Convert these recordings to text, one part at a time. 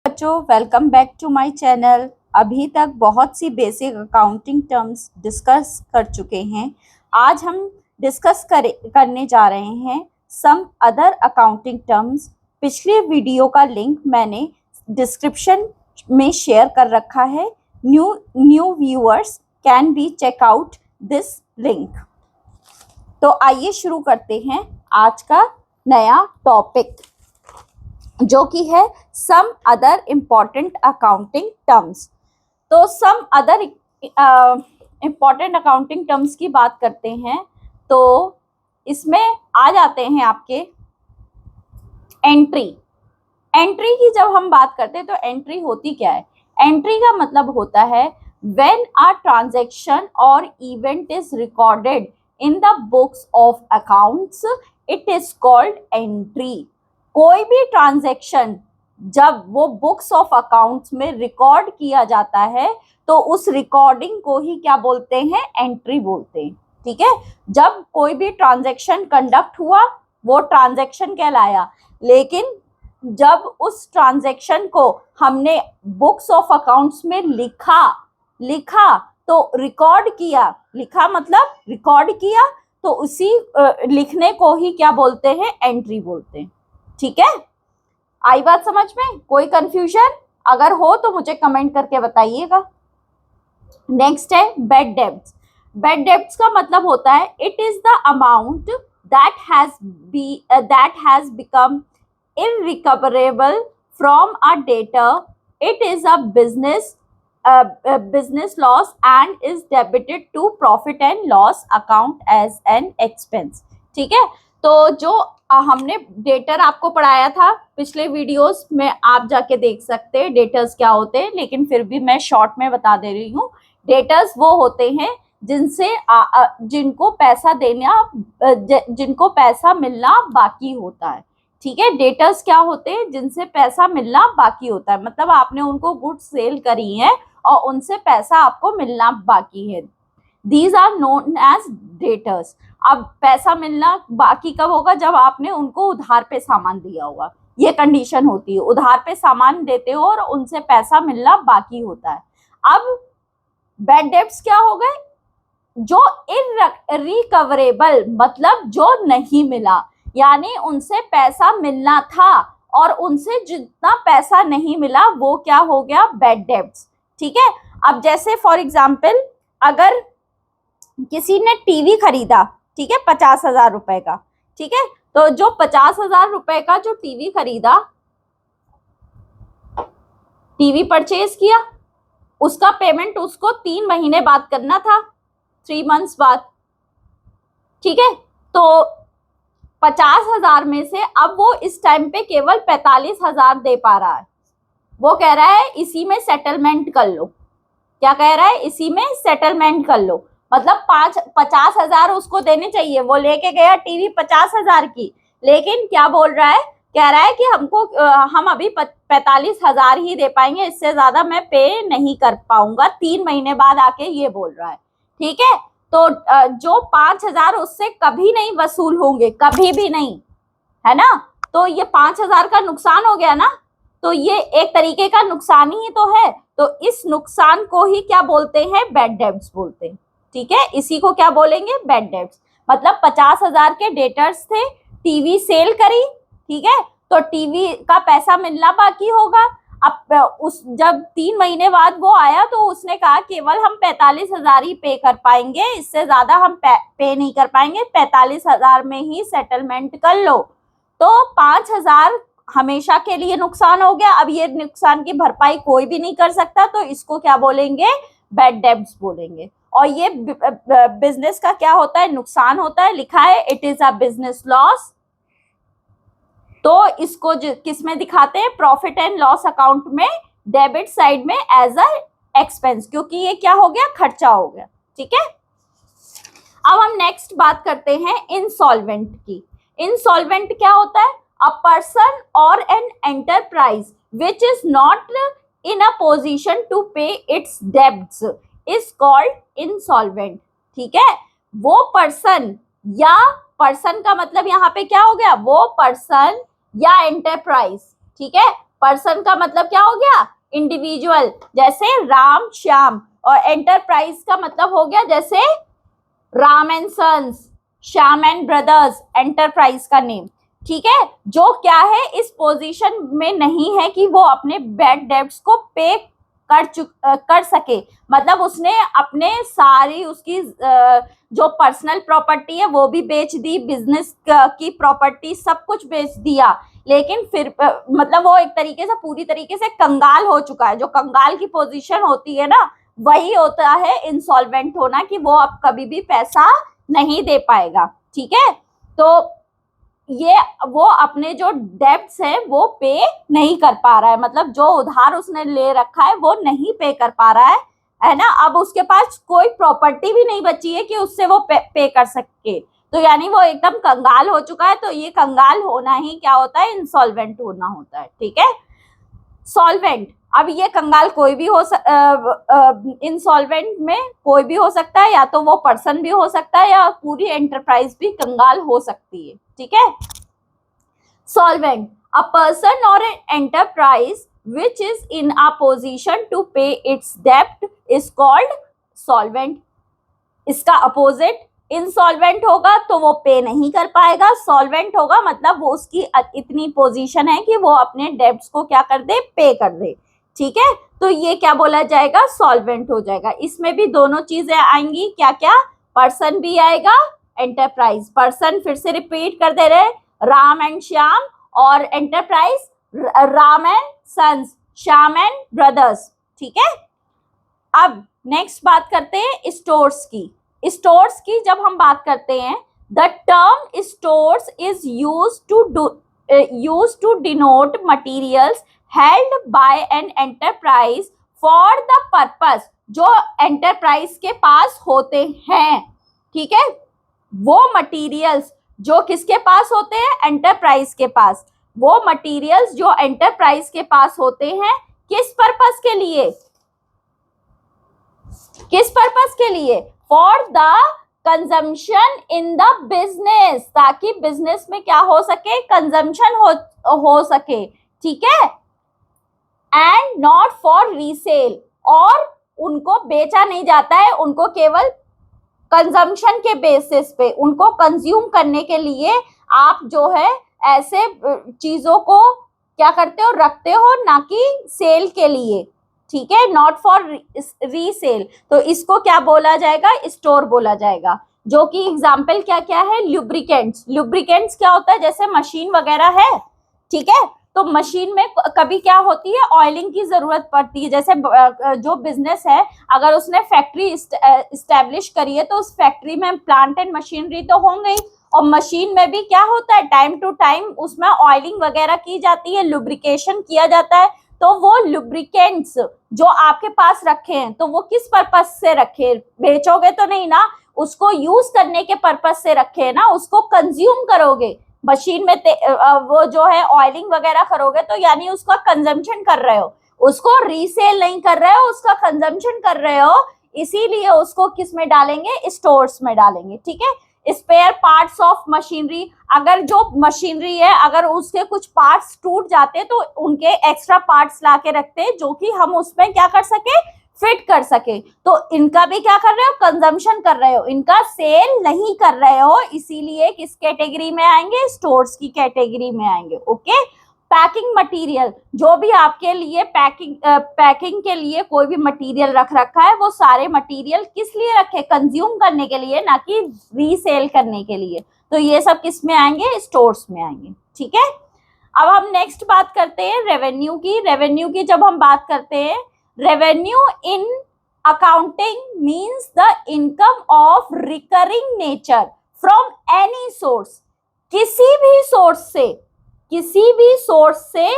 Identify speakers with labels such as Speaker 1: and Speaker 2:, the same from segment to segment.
Speaker 1: बच्चों, welcome back to my channel. अभी तक बहुत सी बेसिक अकाउंटिंग टर्म्स डिस्कस कर चुके हैं। आज हम डिस्कस करने जा रहे हैं सम अदर अकाउंटिंग टर्म्स। पिछले वीडियो का लिंक मैंने डिस्क्रिप्शन में शेयर कर रखा है। New viewers can be check out this link. तो आइए शुरू करते हैं आज का नया टॉपिक, जो कि है some other important accounting terms. तो some other important accounting terms की बात करते हैं तो इसमें आ जाते हैं आपके एंट्री। एंट्री की जब हम बात करते हैं तो एंट्री होती क्या है? एंट्री का मतलब होता है व्हेन अ ट्रांजैक्शन और event is recorded in the books of accounts it is called entry. कोई भी ट्रांजैक्शन जब वो बुक्स ऑफ अकाउंट्स में रिकॉर्ड किया जाता है तो उस रिकॉर्डिंग को ही क्या बोलते हैं? एंट्री बोलते हैं। ठीक है, जब कोई भी ट्रांजैक्शन कंडक्ट हुआ वो ट्रांजैक्शन कहलाया, लेकिन जब उस ट्रांजैक्शन को हमने बुक्स ऑफ अकाउंट्स में लिखा तो रिकॉर्ड किया, लिखा मतलब रिकॉर्ड किया, तो उसी लिखने को ही क्या बोलते हैं? एंट्री बोलते हैं। ठीक है, आई बात समझ में? कोई कंफ्यूजन अगर हो तो मुझे कमेंट करके बताइएगा। नेक्स्ट है बैड डेब्ट्स। बैड डेब्ट्स का मतलब होता है it is the amount that has become irrecoverable from a debtor. It is a business loss and is debited to profit and loss account as an expense. ठीक है, तो जो हमने debtor आपको पढ़ाया था पिछले वीडियोस में, आप जाके देख सकते हैं डेटर्स क्या होते हैं, लेकिन फिर भी मैं शॉर्ट में बता दे रही हूँ। डेटर्स वो होते हैं जिनसे जिनको पैसा देना जिनको पैसा मिलना बाकी होता है। ठीक है, डेटर्स क्या होते हैं? जिनसे पैसा मिलना बाकी होता है, मतलब आपने उनको गुड्स सेल करी है और उनसे पैसा आपको मिलना बाकी है। These are known as debtors. अब पैसा मिलना बाकी कब होगा? जब आपने उनको उधार पे सामान दिया होगा, ये कंडीशन होती है। उधार पे सामान देते हो और उनसे पैसा मिलना बाकी होता है। अब बैड डेब्ट्स क्या हो गए? जो इनरिकवरेबल, मतलब जो नहीं मिला, यानी उनसे पैसा मिलना था और उनसे जितना पैसा नहीं मिला वो क्या हो गया? Bad debts. ठीक है, अब जैसे फॉर एग्जाम्पल अगर किसी ने टीवी खरीदा, ठीक है, 50,000 रुपए का, ठीक है, तो जो 50,000 रुपए का जो टीवी खरीदा, टीवी परचेज किया, उसका पेमेंट उसको 3 महीने बाद करना था, 3 मंथ्स बाद। ठीक है, तो 50,000 में से अब वो इस टाइम पे केवल 45,000 दे पा रहा है। वो कह रहा है इसी में सेटलमेंट कर लो। क्या कह रहा है? इसी में सेटलमेंट कर लो, मतलब 50,000 उसको देने चाहिए। वो लेके गया टीवी 50,000 की, लेकिन क्या बोल रहा है? कह रहा है कि हमको हम अभी 45,000 ही दे पाएंगे, इससे ज्यादा मैं पे नहीं कर पाऊंगा, 3 महीने बाद आके ये बोल रहा है। ठीक है, तो जो 5,000 उससे कभी नहीं वसूल होंगे, कभी भी नहीं, है ना? तो ये 5,000 का नुकसान हो गया ना, तो ये एक तरीके का नुकसान ही तो है। तो इस नुकसान को ही क्या बोलते हैं? बैड डेब्ट्स बोलते हैं। ठीक है, इसी को क्या बोलेंगे? Bad debts. मतलब 50,000 के डेटर्स थे, टीवी सेल करी, ठीक है, तो टीवी का पैसा मिलना बाकी होगा। अब उस जब 3 महीने बाद वो आया तो उसने कहा केवल हम 45,000 ही पे कर पाएंगे, इससे ज्यादा हम पे नहीं कर पाएंगे, 45,000 में ही सेटलमेंट कर लो। तो 5,000 हमेशा के लिए नुकसान हो गया। अब ये नुकसान की भरपाई कोई भी नहीं कर सकता, तो इसको क्या बोलेंगे? बैड डेब्ट्स बोलेंगे। और ये बिजनेस का क्या होता है? नुकसान होता है। लिखा है it is a business loss, तो इसको किस में दिखाते हैं? प्रॉफिट एंड लॉस अकाउंट में, डेबिट साइड में एज अ एक्सपेंस, क्योंकि ये क्या हो गया? खर्चा हो गया। ठीक है, अब हम नेक्स्ट बात करते हैं इंसॉल्वेंट की। इंसॉल्वेंट क्या होता है? A person or an enterprise which is not in a position to pay its debts is called insolvent. ठीक है, वो पर्सन, या पर्सन का मतलब यहाँ पे क्या हो गया? वो पर्सन या एंटरप्राइज, ठीक है, पर्सन का मतलब क्या हो गया, इंडिविजुअल, जैसे राम श्याम, और एंटरप्राइज का मतलब हो गया जैसे Ram and sons, Shyam and brothers, enterprise का नेम। ठीक है, जो क्या है इस पोजीशन में नहीं है कि वो अपने बैड डेब्ट्स को पे कर सके, मतलब उसने अपने सारी उसकी जो पर्सनल प्रॉपर्टी है वो भी बेच दी, बिजनेस की प्रॉपर्टी सब कुछ बेच दिया, लेकिन फिर मतलब वो एक तरीके से पूरी तरीके से कंगाल हो चुका है। जो कंगाल की पोजीशन होती है ना, वही होता है इंसॉल्वेंट होना, कि वो अब कभी भी पैसा नहीं दे पाएगा। ठीक है, तो ये वो अपने जो डेब्ट्स है वो पे नहीं कर पा रहा है, मतलब जो उधार उसने ले रखा है वो नहीं पे कर पा रहा है ना। अब उसके पास कोई प्रॉपर्टी भी नहीं बची है कि उससे वो पे कर सके, तो यानी वो एकदम कंगाल हो चुका है। तो ये कंगाल होना ही क्या होता है, इंसॉल्वेंट होना होता है। ठीक है, सॉल्वेंट, अब ये कंगाल कोई भी हो इंसॉल्वेंट में कोई भी हो सकता है, या तो वो पर्सन भी हो सकता है या पूरी एंटरप्राइज भी कंगाल हो सकती है। ठीक है, solvent, a person or an enterprise which is in a position to pay its debt is called solvent। इसका अपोजिट इंसॉल्वेंट होगा तो वो पे नहीं कर पाएगा, सॉल्वेंट होगा मतलब वो उसकी इतनी पोजीशन है कि वो अपने डेब्ट्स को क्या कर दे, पे कर दे। ठीक है, तो ये क्या बोला जाएगा, सॉल्वेंट हो जाएगा। इसमें भी दोनों चीजें आएंगी, क्या क्या, पर्सन भी आएगा, एंटरप्राइज। पर्सन फिर से रिपीट कर दे रहे, राम एंड श्याम, और enterprise Ram and sons, Shyam and brothers. ठीक है, अब नेक्स्ट बात करते हैं स्टोर्स की। स्टोर्स की जब हम बात करते हैं, the term stores is used to denote materials held by an enterprise for the purpose, जो एंटरप्राइज के पास होते हैं। ठीक है, वो मटेरियल्स जो किसके पास होते हैं, एंटरप्राइज के पास, वो मटेरियल्स जो एंटरप्राइज के पास होते हैं, किस पर्पस के लिए, किस पर्पस के लिए, for the consumption in the business, ताकि बिजनेस में क्या हो सके, कंजम्पशन हो सके। ठीक है, एंड नॉट फॉर रीसेल, और उनको बेचा नहीं जाता है, उनको केवल कंजम्पशन के बेसिस पे, उनको कंज्यूम करने के लिए आप जो है ऐसे चीजों को क्या करते हो, रखते हो, ना कि सेल के लिए। ठीक है, नॉट फॉर रीसेल, तो इसको क्या बोला जाएगा, स्टोर बोला जाएगा। जो कि एग्जाम्पल क्या क्या है, लुब्रिकेंट्स। लुब्रिकेंट्स क्या होता है, जैसे मशीन वगैरह है। ठीक है, तो मशीन में कभी क्या होती है, ऑयलिंग की जरूरत पड़ती है। जैसे जो बिजनेस है, अगर उसने फैक्ट्री इस्टेब्लिश करी है, तो उस फैक्ट्री में प्लांट एंड मशीनरी तो होंगे, और मशीन में भी क्या होता है, टाइम टू टाइम उसमें ऑयलिंग वगैरह की जाती है, लुब्रिकेशन किया जाता है। तो वो लुब्रिकेंट्स जो आपके पास रखे हैं, तो वो किस पर्पस से रखे, बेचोगे तो नहीं ना, उसको यूज करने के पर्पस से रखे हैं ना, उसको कंज्यूम करोगे मशीन में वो जो है ऑयलिंग वगैरह करोगे, तो यानी उसका कंजम्पशन कर रहे हो, उसको रीसेल नहीं कर रहे हो, उसका कंजम्पशन कर रहे हो, इसीलिए उसको किस में डालेंगे, स्टोर्स में डालेंगे। ठीक है, स्पेयर पार्ट्स ऑफ मशीनरी, अगर जो मशीनरी है अगर उसके कुछ पार्ट्स टूट जाते तो उनके एक्स्ट्रा पार्ट्स ला के रखते हैं, जो कि हम उसमें क्या कर सके, फिट कर सके। तो इनका भी क्या कर रहे हो, कंजम्पशन कर रहे हो, इनका सेल नहीं कर रहे हो, इसीलिए किस कैटेगरी में आएंगे, स्टोर्स की कैटेगरी में आएंगे। ओके, पैकिंग मटेरियल, जो भी आपके लिए पैकिंग के लिए कोई भी मटेरियल रख रखा है, वो सारे मटेरियल किस लिए रखे, कंज्यूम करने के लिए, ना कि रीसेल करने के लिए। तो ये सब किस में आएंगे, स्टोर्स में आएंगे। ठीक है, अब हम नेक्स्ट बात करते हैं रेवेन्यू की। रेवेन्यू की जब हम बात करते हैं, revenue in accounting means the income of recurring nature from any source, किसी भी सोर्स से, किसी भी सोर्स से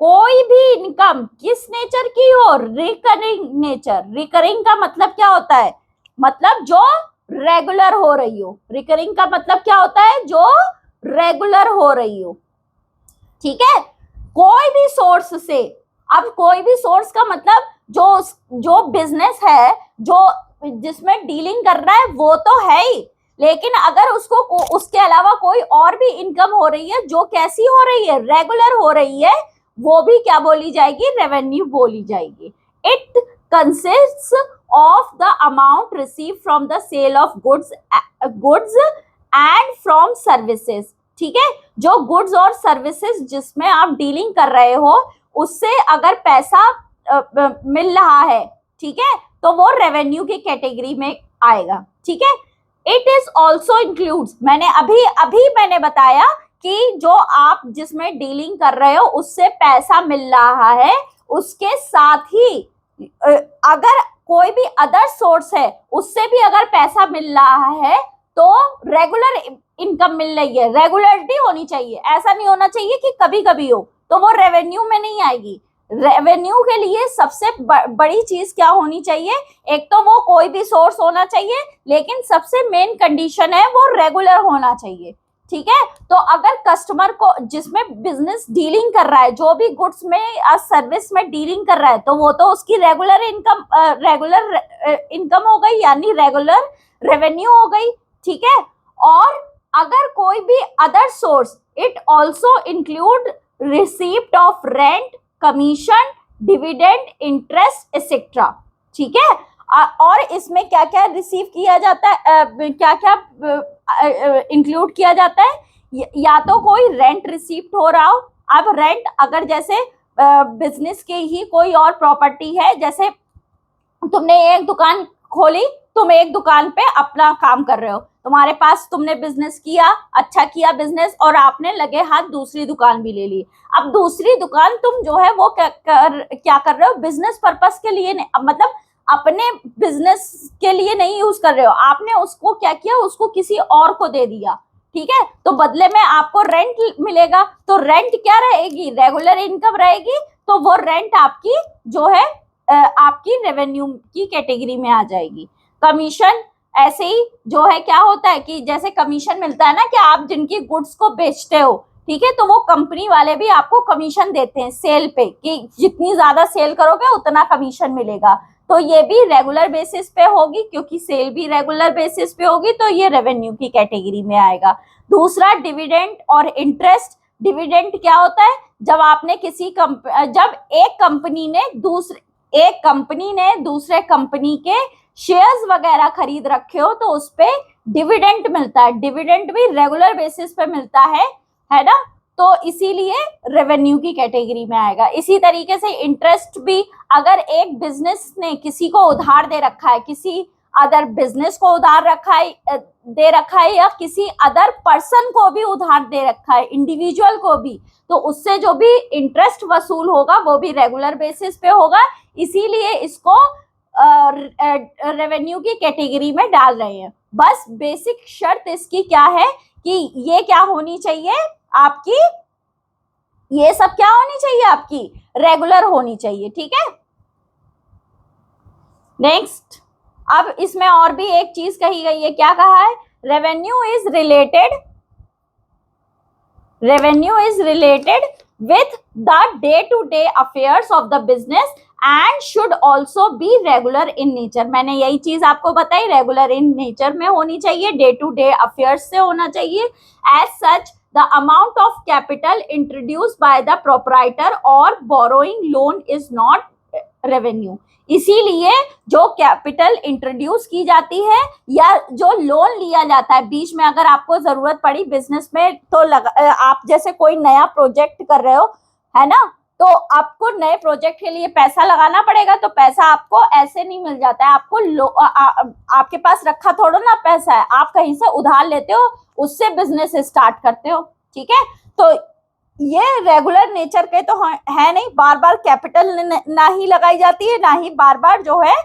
Speaker 1: कोई भी इनकम किस नेचर की हो, रिकरिंग नेचर। रिकरिंग का मतलब क्या होता है, मतलब जो रेगुलर हो रही हो। रिकरिंग का मतलब क्या होता है, जो रेगुलर हो रही हो। ठीक है, कोई भी सोर्स से, अब कोई भी सोर्स का मतलब जो बिजनेस है, जो जिसमें डीलिंग कर रहा है वो तो है ही, लेकिन अगर उसको उसके अलावा कोई और भी इनकम हो रही है, जो कैसी हो रही है, रेगुलर हो रही है, वो भी क्या बोली जाएगी, रेवेन्यू बोली जाएगी। It consists of the amount receive from the sale of goods and from services. ठीक है, जो गुड्स और सर्विसेज जिसमें आप डीलिंग कर रहे हो उससे अगर पैसा मिल रहा है, ठीक है, तो वो रेवेन्यू की कैटेगरी में आएगा। ठीक है, इट इज ऑल्सो इंक्लूड्स, मैंने अभी बताया कि जो आप जिसमें डीलिंग कर रहे हो उससे पैसा मिल रहा है, उसके साथ ही अगर कोई भी अदर सोर्स है उससे भी अगर पैसा मिल रहा है तो रेगुलर इनकम मिल रही है, रेगुलरिटी होनी चाहिए। ऐसा नहीं होना चाहिए कि कभी कभी हो, तो वो रेवेन्यू में नहीं आएगी। रेवेन्यू के लिए सबसे बड़ी चीज क्या होनी चाहिए, एक तो वो कोई भी सोर्स होना चाहिए, लेकिन सबसे मेन कंडीशन है वो रेगुलर होना चाहिए। ठीक है, तो अगर कस्टमर को जिसमें बिजनेस डीलिंग कर रहा है, जो भी गुड्स में या सर्विस में डीलिंग कर रहा है, तो वो तो उसकी रेगुलर इनकम हो गई, यानी रेगुलर रेवेन्यू हो गई। ठीक है, और अगर कोई भी other source, it also include receipt of rent, commission, dividend, interest etcetera. ठीक है, और इसमें क्या क्या रिसीव किया जाता है, क्या क्या इंक्लूड किया जाता है, या तो कोई रेंट रिसीप्ट हो रहा हो। अब रेंट अगर जैसे बिजनेस के ही कोई और प्रॉपर्टी है, जैसे तुमने एक दुकान खोली, तुम एक दुकान पे अपना काम कर रहे हो, तुम्हारे पास तुमने बिजनेस किया, अच्छा किया बिजनेस, और आपने लगे हाथ दूसरी दुकान भी ले ली। अब दूसरी दुकान तुम जो है वो क्या कर रहे हो, बिजनेस पर्पस के लिए नहीं, मतलब अपने बिजनेस के लिए नहीं यूज कर रहे हो, आपने उसको क्या किया, उसको किसी और को दे दिया। ठीक है, तो बदले में आपको रेंट मिलेगा, तो रेंट क्या रहेगी, रेगुलर इनकम रहेगी, तो वो रेंट आपकी जो है आपकी रेवेन्यू की कैटेगरी में आ जाएगी। कमीशन ऐसे ही जो है क्या होता है कि जैसे कमीशन मिलता है ना, कि आप जिनकी गुड्स को बेचते हो, ठीक है, तो वो कंपनी वाले भी आपको कमीशन देते हैं सेल पे, कि जितनी ज्यादा सेल करोगे उतना कमीशन मिलेगा। तो ये भी रेगुलर बेसिस पे होगी, क्योंकि सेल भी रेगुलर बेसिस पे होगी, तो ये रेवेन्यू की कैटेगरी में आएगा। दूसरा डिविडेंड और इंटरेस्ट। डिविडेंड क्या होता है, जब आपने जब एक कंपनी ने दूसरे कंपनी के शेयर्स वगैरह खरीद रखे हो, तो उस पे डिविडेंड मिलता है। डिविडेंड भी रेगुलर बेसिस पे मिलता है ना, तो इसीलिए रेवेन्यू की कैटेगरी में आएगा। इसी तरीके से इंटरेस्ट भी, अगर एक बिजनेस ने किसी को उधार दे रखा है, किसी अदर बिजनेस को उधार दे रखा है, या किसी अदर पर्सन को भी उधार दे रखा है, इंडिविजुअल को भी, तो उससे जो भी इंटरेस्ट वसूल होगा वो भी रेगुलर बेसिस पे होगा। इसीलिए इसको रेवेन्यू की कैटेगरी में डाल रहे हैं। बस बेसिक शर्त इसकी क्या है कि ये क्या होनी चाहिए आपकी, ये सब क्या होनी चाहिए आपकी, रेगुलर होनी चाहिए। ठीक है, नेक्स्ट, अब इसमें और भी एक चीज कही गई है, क्या कहा है, revenue is related with the day-to-day affairs of the business and should also be regular in nature। मैंने यही चीज आपको बताई, रेगुलर इन नेचर में होनी चाहिए, डे टू डे अफेयर्स से होना चाहिए। As such, the amount of capital introduced by the proprietor or borrowing loan is not revenue। इसीलिए जो कैपिटल इंट्रोड्यूस की जाती है या जो लोन लिया जाता है बीच में, अगर आपको जरूरत पड़ी बिजनेस में, तो आप जैसे कोई नया प्रोजेक्ट कर रहे हो, है ना, तो आपको नए प्रोजेक्ट के लिए पैसा लगाना पड़ेगा, तो पैसा आपको ऐसे नहीं मिल जाता है, आपको आपके पास रखा थोड़ा ना पैसा है, आप कहीं से उधार लेते हो, उससे बिजनेस स्टार्ट करते हो। ठीक है, तो ये रेगुलर नेचर के तो है नहीं, बार बार कैपिटल ना ही लगाई जाती है, ना ही बार बार जो है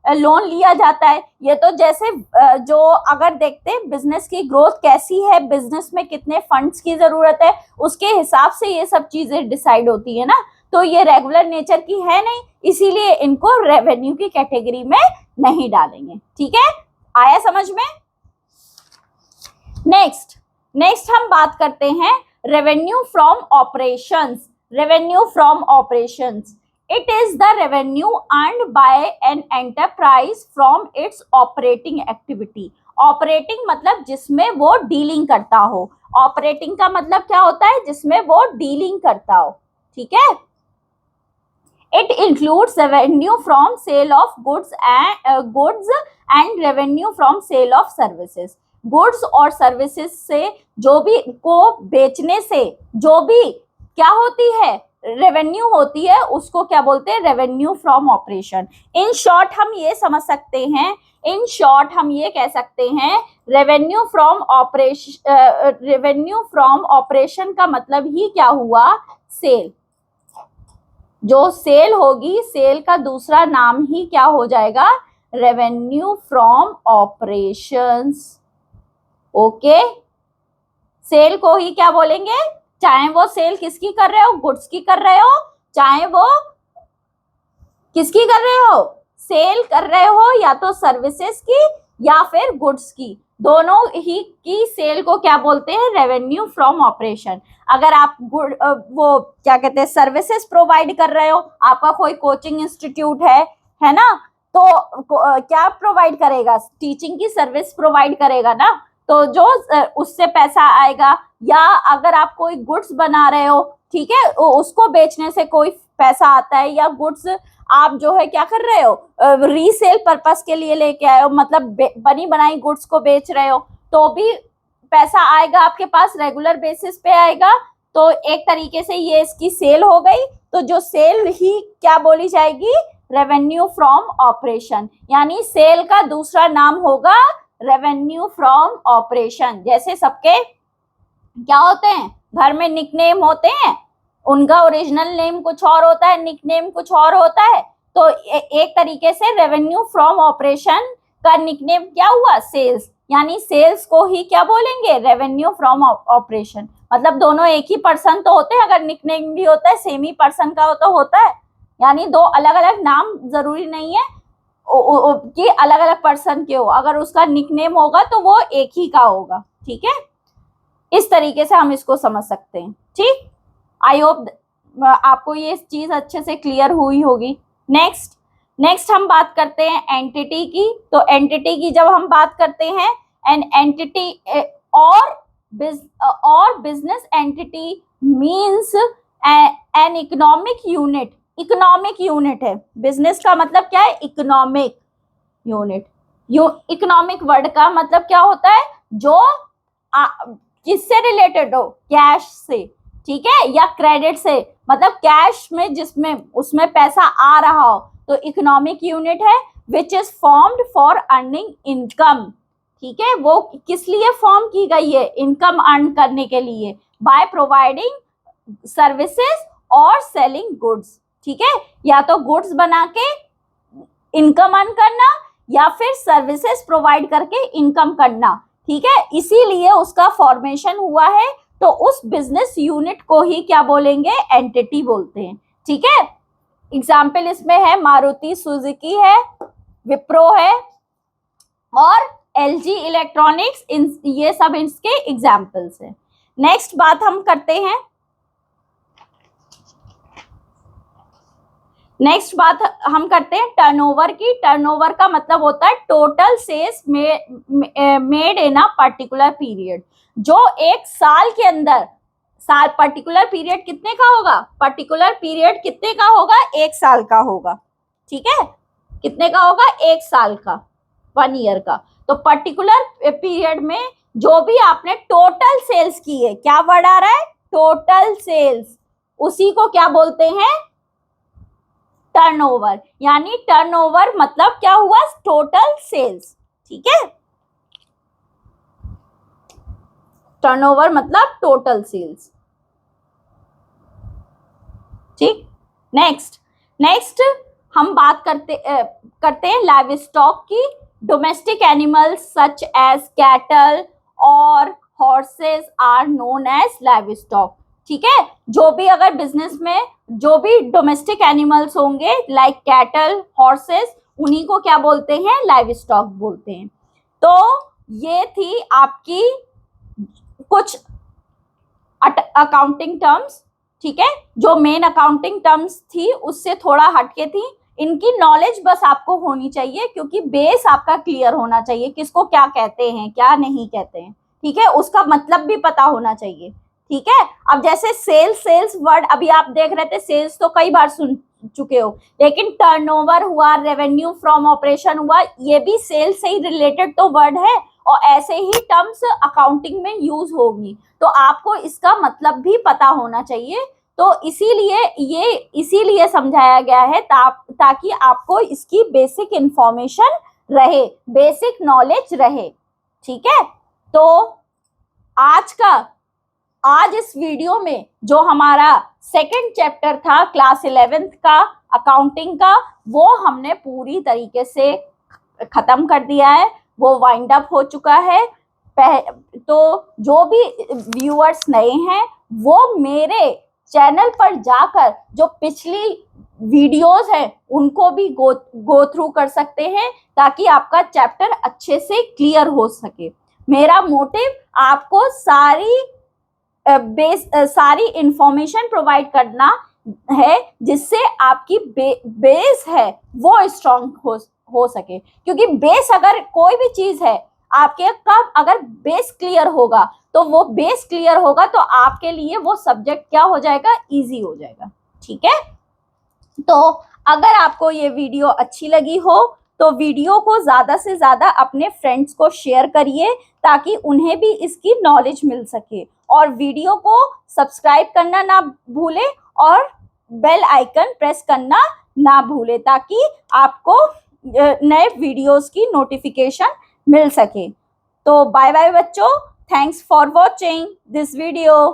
Speaker 1: लोन लिया जाता है। ये तो जैसे जो अगर देखते हैं बिजनेस की ग्रोथ कैसी है, बिजनेस में कितने फंड्स की जरूरत है, उसके हिसाब से ये सब चीजें डिसाइड होती है ना, तो ये रेगुलर नेचर की है नहीं, इसीलिए इनको रेवेन्यू की कैटेगरी में नहीं डालेंगे। ठीक है, आया समझ में। नेक्स्ट हम बात करते हैं revenue from operations। It is the revenue earned by an enterprise from its operating activity। Operating मतलब जिसमें वो डीलिंग करता हो, ऑपरेटिंग का मतलब क्या होता है, जिसमें वो डीलिंग करता हो। ठीक है। It includes revenue from sale of goods and revenue from sale of services. Goods और सर्विसेज से जो भी को बेचने से जो भी क्या होती है, रेवेन्यू होती है, उसको क्या बोलते हैं, revenue from operation. In short हम ये समझ सकते हैं, इन शॉर्ट हम ये कह सकते हैं, रेवेन्यू फ्रॉम ऑपरेशन का मतलब ही क्या हुआ, सेल। जो सेल होगी, सेल का दूसरा नाम ही क्या हो जाएगा, revenue from operations. Okay, sale को ही क्या बोलेंगे, चाहे वो सेल किसकी कर रहे हो, गुड्स की कर रहे हो, चाहे वो किसकी कर रहे हो, सेल कर रहे हो या तो सर्विसेज की या फिर गुड्स की, दोनों ही की सेल को क्या बोलते हैं, रेवेन्यू फ्रॉम ऑपरेशन। अगर आप वो क्या कहते हैं, सर्विसेज प्रोवाइड कर रहे हो, आपका कोई कोचिंग इंस्टीट्यूट है ना, तो क्या प्रोवाइड करेगा, टीचिंग की सर्विस प्रोवाइड करेगा ना, तो जो उससे पैसा आएगा। या अगर आप कोई गुड्स बना रहे हो, ठीक है, उसको बेचने से कोई पैसा आता है, या गुड्स आप जो है क्या कर रहे हो, रीसेल पर्पस के लिए लेके आए हो, मतलब बनी बनाई गुड्स को बेच रहे हो, तो भी पैसा आएगा आपके पास, रेगुलर बेसिस पे आएगा। तो एक तरीके से ये इसकी सेल हो गई। तो जो सेल ही क्या बोली जाएगी, रेवेन्यू फ्रॉम ऑपरेशन, यानी सेल का दूसरा नाम होगा रेवेन्यू फ्रॉम ऑपरेशन। जैसे सबके क्या होते हैं, घर में निकनेम होते हैं, उनका ओरिजिनल नेम कुछ और होता है, निकनेम कुछ और होता है। तो एक तरीके से रेवेन्यू फ्रॉम ऑपरेशन का निकनेम क्या हुआ, सेल्स, यानी सेल्स को ही क्या बोलेंगे, रेवेन्यू फ्रॉम ऑपरेशन। मतलब दोनों एक ही पर्सन तो होते हैं, अगर निकनेम भी होता है सेम ही पर्सन का तो होता है, यानी दो अलग अलग नाम जरूरी नहीं है कि अलग अलग पर्सन के हो, अगर उसका निकनेम होगा तो वो एक ही का होगा। ठीक है, इस तरीके से हम इसको समझ सकते हैं। ठीक, आई होप आपको ये चीज अच्छे से क्लियर हुई होगी। नेक्स्ट हम बात करते हैं एंटिटी की। तो एंटिटी की जब हम बात करते हैं, एन एंटिटी और business entity means an economic unit. Economic unit है, बिजनेस का मतलब क्या है, इकोनॉमिक यूनिट। इकोनॉमिक वर्ड का मतलब क्या होता है, जो किससे रिलेटेड हो, कैश से, ठीक है, या क्रेडिट से, मतलब कैश में जिसमें उसमें पैसा आ रहा हो, तो इकोनॉमिक यूनिट है। Which is formed for earning income, ठीक है, वो किस लिए फॉर्म की गई है, इनकम अर्न करने के लिए, बाय प्रोवाइडिंग सर्विसेज और सेलिंग गुड्स। ठीक है, या तो गुड्स बना के इनकम अर्न करना या फिर सर्विसेज प्रोवाइड करके इनकम करना। ठीक है, इसीलिए उसका फॉर्मेशन हुआ है। तो उस बिजनेस यूनिट को ही क्या बोलेंगे, एंटिटी बोलते हैं। ठीक है, एग्जाम्पल इसमें है मारुति सुजुकी है, विप्रो है और एलजी इलेक्ट्रॉनिक्स, ये सब इसके एग्जाम्पल्स हैं। नेक्स्ट बात हम करते हैं, टर्नओवर की। टर्नओवर का मतलब होता है total sales made in a particular period. जो एक साल के अंदर, साल पर्टिकुलर पीरियड कितने का होगा, पर्टिकुलर पीरियड कितने का होगा, एक साल का होगा। ठीक है, कितने का होगा, एक साल का, 1 ईयर का। तो पर्टिकुलर पीरियड में जो भी आपने टोटल सेल्स की है, क्या वर्ड आ रहा है, टोटल सेल्स, उसी को क्या बोलते हैं, टर्नओवर। यानी टर्नओवर मतलब क्या हुआ, टोटल सेल्स। ठीक है, टर्नओवर मतलब टोटल सेल्स। ठीक, नेक्स्ट हम बात करते हैं लाइव स्टॉक की। Domestic animals such as cattle और horses are known as livestock. ठीक है, जो भी अगर बिजनेस में जो भी डोमेस्टिक एनिमल्स होंगे लाइक कैटल, हॉर्सेस, उन्हीं को क्या बोलते हैं, लाइव स्टॉक बोलते हैं। तो ये थी आपकी कुछ अकाउंटिंग टर्म्स। ठीक है, जो मेन अकाउंटिंग टर्म्स थी उससे थोड़ा हटके थी। इनकी नॉलेज बस आपको होनी चाहिए, क्योंकि बेस आपका क्लियर होना चाहिए, किसको क्या कहते हैं क्या नहीं कहते हैं। ठीक है, उसका मतलब भी पता होना चाहिए। ठीक है। अब जैसे सेल्स वर्ड अभी आप देख रहे थे, सेल्स तो कई बार सुन चुके हो, लेकिन टर्नओवर हुआ, रेवेन्यू फ्रॉम ऑपरेशन हुआ, ये भी सेल्स से ही रिलेटेड तो वर्ड है, और ऐसे ही टर्म्स अकाउंटिंग में यूज होगी, तो आपको इसका मतलब भी पता होना चाहिए। तो इसीलिए समझाया गया है ताकि आपको इसकी बेसिक इंफॉर्मेशन रहे, बेसिक नॉलेज रहे, ठीक है। तो आज इस वीडियो में जो हमारा सेकंड चैप्टर था क्लास 11th का अकाउंटिंग का, वो हमने पूरी तरीके से खत्म कर दिया है, वो वाइंड अप हो चुका है। तो जो भी व्यूअर्स नए हैं वो मेरे चैनल पर जाकर जो पिछली वीडियोस हैं उनको भी गो थ्रू कर सकते हैं, ताकि आपका चैप्टर अच्छे से क्लियर हो सके। मेरा मोटिव आपको सारी इंफॉर्मेशन प्रोवाइड करना है, जिससे आपकी बेस है वो स्ट्रॉन्ग हो सके, क्योंकि बेस अगर कोई भी चीज है आपके का अगर बेस क्लियर होगा तो आपके लिए वो सब्जेक्ट क्या हो जाएगा, इजी हो जाएगा, ठीक है। तो अगर आपको ये वीडियो अच्छी लगी हो तो वीडियो को ज्यादा से ज्यादा अपने फ्रेंड्स को शेयर करिए, ताकि उन्हें भी इसकी नॉलेज मिल सके, और वीडियो को सब्सक्राइब करना ना भूले और बेल आइकन प्रेस करना ना भूले, ताकि आपको नए वीडियोस की नोटिफिकेशन मिल सके। तो बाय बाय बच्चों, thanks for watching this video.